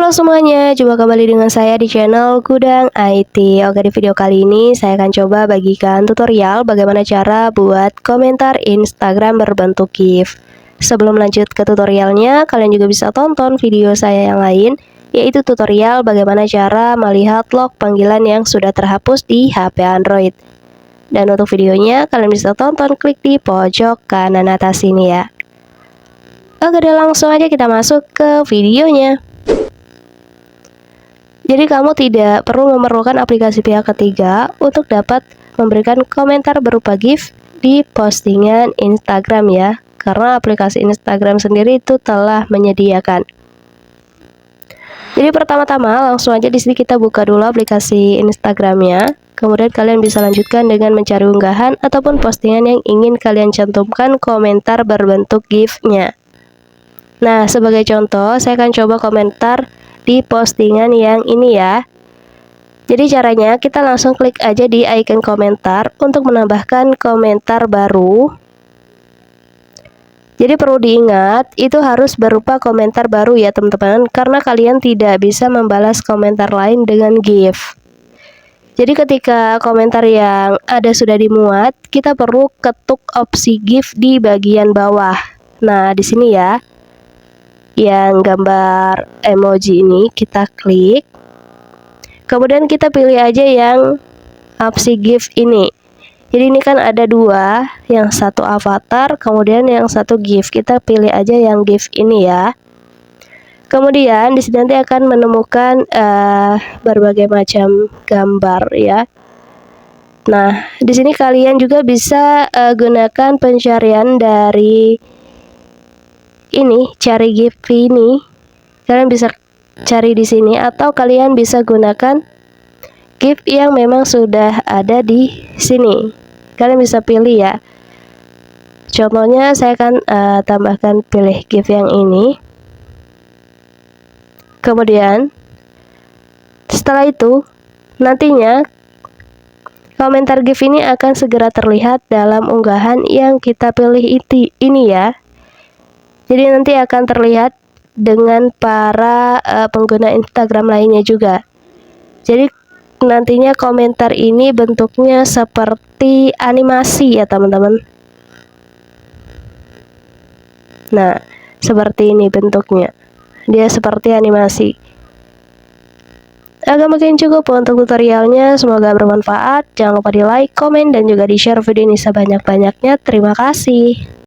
Halo semuanya, jumpa kembali dengan saya di channel Gudang IT. Oke, di video kali ini saya akan coba bagikan tutorial bagaimana cara buat komentar Instagram berbentuk GIF. Sebelum lanjut ke tutorialnya, kalian juga bisa tonton video saya yang lain, yaitu tutorial bagaimana cara melihat log panggilan yang sudah terhapus di HP Android. Dan untuk videonya, kalian bisa tonton klik di pojok kanan atas ini ya. Oke, langsung aja kita masuk ke videonya. Jadi kamu tidak perlu memerlukan aplikasi pihak ketiga untuk dapat memberikan komentar berupa GIF di postingan Instagram ya, karena aplikasi Instagram sendiri itu telah menyediakan. Jadi pertama-tama langsung aja di sini kita buka dulu aplikasi Instagramnya. Kemudian kalian bisa lanjutkan dengan mencari unggahan ataupun postingan yang ingin kalian cantumkan komentar berbentuk GIF-nya. Nah, sebagai contoh, saya akan coba komentar di postingan yang ini ya. Jadi caranya kita langsung klik aja di icon komentar untuk menambahkan komentar baru. Jadi perlu diingat, itu harus berupa komentar baru ya teman-teman, karena kalian tidak bisa membalas komentar lain dengan GIF. Jadi ketika komentar yang ada sudah dimuat, kita perlu ketuk opsi GIF di bagian bawah. Nah, di sini ya, yang gambar emoji ini kita klik, kemudian kita pilih aja yang opsi GIF ini. Jadi ini kan ada dua, yang satu avatar, kemudian yang satu GIF. Kita pilih aja yang GIF ini ya. Kemudian di sini nanti akan menemukan berbagai macam gambar ya. Nah, di sini kalian juga bisa gunakan pencarian dari ini, cari GIF ini. Kalian bisa cari di sini atau kalian bisa gunakan GIF yang memang sudah ada di sini. Kalian bisa pilih ya. Contohnya saya akan tambahkan pilih GIF yang ini. Kemudian setelah itu nantinya komentar GIF ini akan segera terlihat dalam unggahan yang kita pilih ini ya. Jadi nanti akan terlihat dengan para pengguna Instagram lainnya juga. Jadi nantinya komentar ini bentuknya seperti animasi ya teman-teman. Nah, seperti ini bentuknya. Dia seperti animasi. Agak mungkin cukup untuk tutorialnya. Semoga bermanfaat. Jangan lupa di like, komen, dan juga di share video ini sebanyak-banyaknya. Terima kasih.